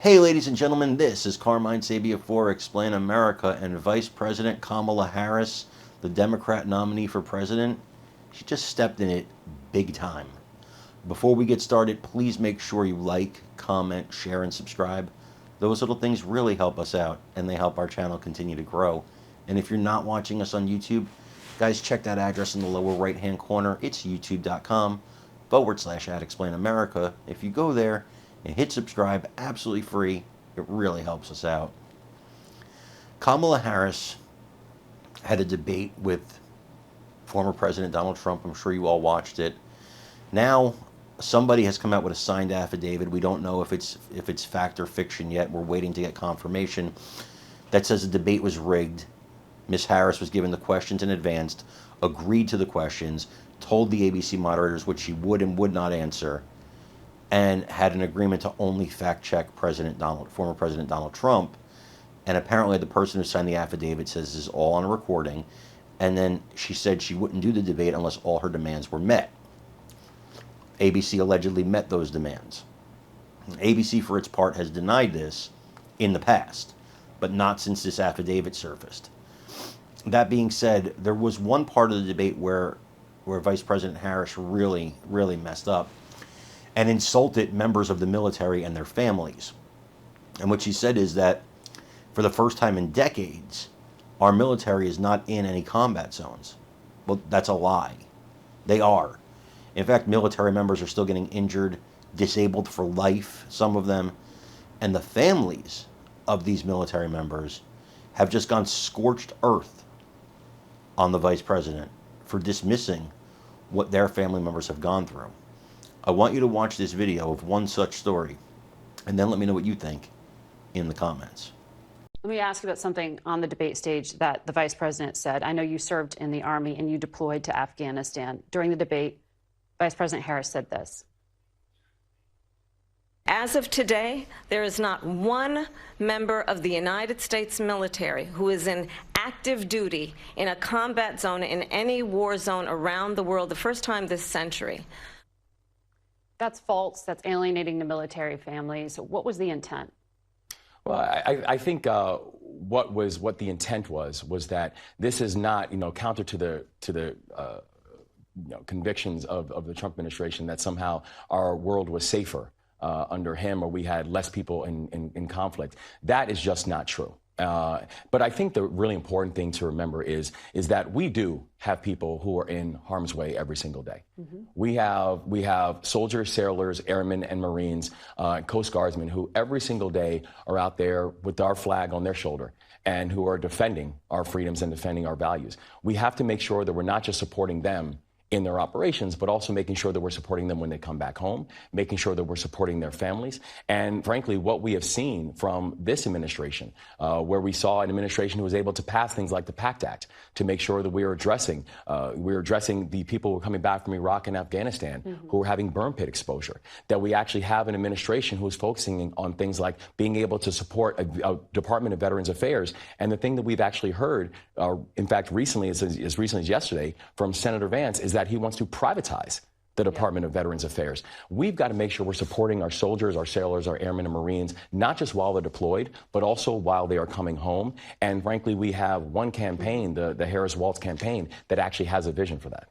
Hey, ladies and gentlemen, this is Carmine Sabia for Explain America, and Vice President Kamala Harris, the Democrat nominee for president, she just stepped in it big time. Before we get started, please make sure you like, comment, share, and subscribe. Those little things really help us out, and they help our channel continue to grow. And if you're not watching us on YouTube, guys, check that address in the lower right-hand corner. It's youtube.com/@explainamerica. If you go there and hit subscribe, absolutely free, it really helps us out. Kamala Harris had a debate with former President Donald Trump. I'm sure you all watched it. Now, somebody has come out with a signed affidavit. We don't know if it's fact or fiction yet. We're waiting to get confirmation. That says the debate was rigged. Ms. Harris was given the questions in advance, agreed to the questions, told the ABC moderators what she would and would not answer, and had an agreement to only fact-check former President Donald Trump. And apparently the person who signed the affidavit says this is all on a recording. And then she said she wouldn't do the debate unless all her demands were met. ABC allegedly met those demands. ABC, for its part, has denied this in the past, but not since this affidavit surfaced. That being said, there was one part of the debate where Vice President Harris really messed up and insulted members of the military and their families. And what she said is that for the first time in decades, our military is not in any combat zones. Well, that's a lie. They are. In fact, military members are still getting injured, disabled for life, some of them. And the families of these military members have just gone scorched earth on the vice president for dismissing what their family members have gone through. I want you to watch this video of one such story, and then let me know what you think in the comments. Let me ask about something on the debate stage that the vice president said. I know you served in the Army and you deployed to Afghanistan. During the debate, Vice President Harris said this. As of today, there is not one member of the United States military who is in active duty in a combat zone in any war zone around the world, the first time this century. That's false. That's alienating the military families. What was the intent? Well, I think what the intent was that this is not, counter to the convictions of the Trump administration that somehow our world was safer under him, or we had less people in conflict. That is just not true. But I think the really important thing to remember is that we do have people who are in harm's way every single day. Mm-hmm. We have soldiers, sailors, airmen, and Marines, Coast Guardsmen who every single day are out there with our flag on their shoulder and who are defending our freedoms and defending our values. We have to make sure that we're not just supporting them in their operations, but also making sure that we're supporting them when they come back home, making sure that we're supporting their families. And frankly, what we have seen from this administration, where we saw an administration who was able to pass things like the PACT Act to make sure that we are addressing the people who are coming back from Iraq and Afghanistan, mm-hmm. who are having burn pit exposure, that we actually have an administration who is focusing on things like being able to support a Department of Veterans Affairs. And the thing that we've actually heard, in fact, recently, as recently as yesterday, from Senator Vance, is that he wants to privatize the Department of Veterans Affairs. We've got to make sure we're supporting our soldiers, our sailors, our airmen and Marines, not just while they're deployed, but also while they are coming home. And frankly, we have one campaign, the Harris-Walz campaign, that actually has a vision for that.